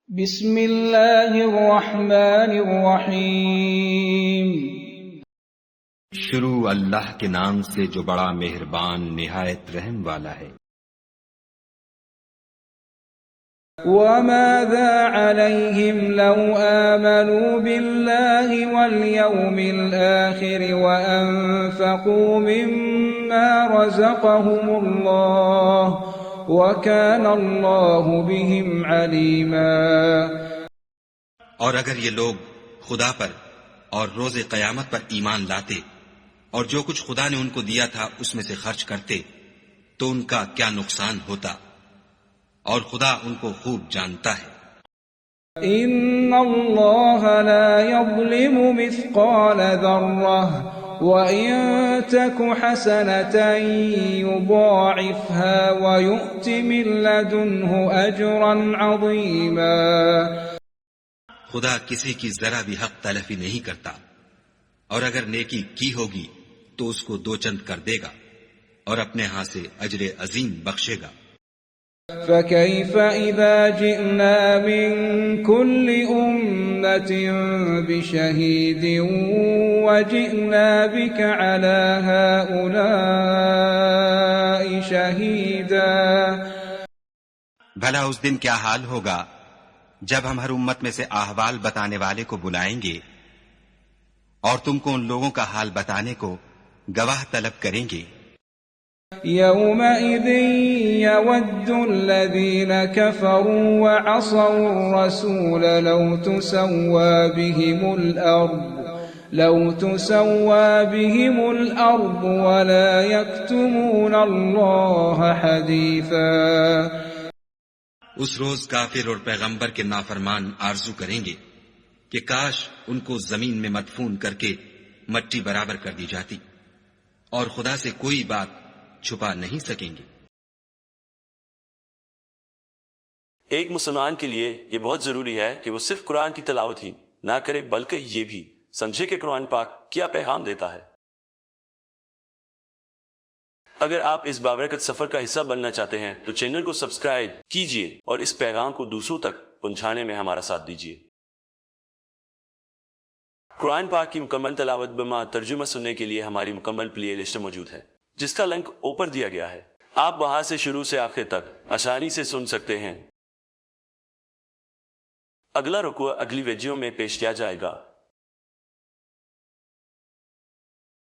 بسم اللہ الرحمن الرحیم۔ شروع اللہ کے نام سے جو بڑا مہربان نہایت رحم والا ہے۔ وَمَاذَا عَلَيْهِمْ لَوْ آمَنُوا بِاللَّهِ وَالْيَوْمِ الْآخِرِ وَأَنفَقُوا مِمَّا رَزَقَهُمُ اللَّهُ وَكَانَ اللَّهُ بِهِمْ عَلِيمًا۔ اور اگر یہ لوگ خدا پر اور روز قیامت پر ایمان لاتے اور جو کچھ خدا نے ان کو دیا تھا اس میں سے خرچ کرتے تو ان کا کیا نقصان ہوتا، اور خدا ان کو خوب جانتا ہے۔ ان اللہ لا یظلم مثقال ذرہ وَإِن تَكُ حَسَنَةً يُضَاعِفْهَا وَيُؤْتِ مِن لَّدُنْهُ أَجْرًا عَظِيمًا۔ خدا کسی کی ذرا بھی حق تلفی نہیں کرتا، اور اگر نیکی کی ہوگی تو اس کو دو چند کر دے گا اور اپنے ہاں سے اجر عظیم بخشے گا۔ فَكَيْفَ إِذَا جِئْنَا مِن كُلِّ أُمَّةٍ بِشَهِيدٍ وَجِئْنَا بِكَ عَلَى هَؤُلَاءِ شَهِيدًا۔ بھلا اس دن کیا حال ہوگا جب ہم ہر امت میں سے احوال بتانے والے کو بلائیں گے اور تم کو ان لوگوں کا حال بتانے کو گواہ طلب کریں گے۔ يَوْمَئِذٍ يَوَدُّ الَّذِينَ كَفَرُوا وَعَصَوُا الرَّسُولَ لَوْ تُسَوَّىٰ بِهِمُ الْأَرْضُ وَلَا يَكْتُمُونَ اللَّهَ حَدِيثًا۔ اس روز کافر اور پیغمبر کے نافرمان آرزو کریں گے کہ کاش ان کو زمین میں مدفون کر کے مٹی برابر کر دی جاتی، اور خدا سے کوئی بات چھپا نہیں سکیں گے۔ ایک مسلمان کے لیے یہ بہت ضروری ہے کہ وہ صرف قرآن کی تلاوت ہی نہ کرے بلکہ یہ بھی سمجھے کہ قرآن پاک کیا پیغام دیتا ہے۔ اگر آپ اس بابرکت سفر کا حصہ بننا چاہتے ہیں تو چینل کو سبسکرائب کیجئے اور اس پیغام کو دوسروں تک پہنچانے میں ہمارا ساتھ دیجئے۔ قرآن پاک کی مکمل تلاوت بما ترجمہ سننے کے لیے ہماری مکمل پلے لسٹ موجود ہے، جس کا لنک اوپر دیا گیا ہے۔ آپ وہاں سے شروع سے آخر تک آسانی سے سن سکتے ہیں۔ اگلا رکوع اگلی ویڈیو میں پیش کیا جائے گا۔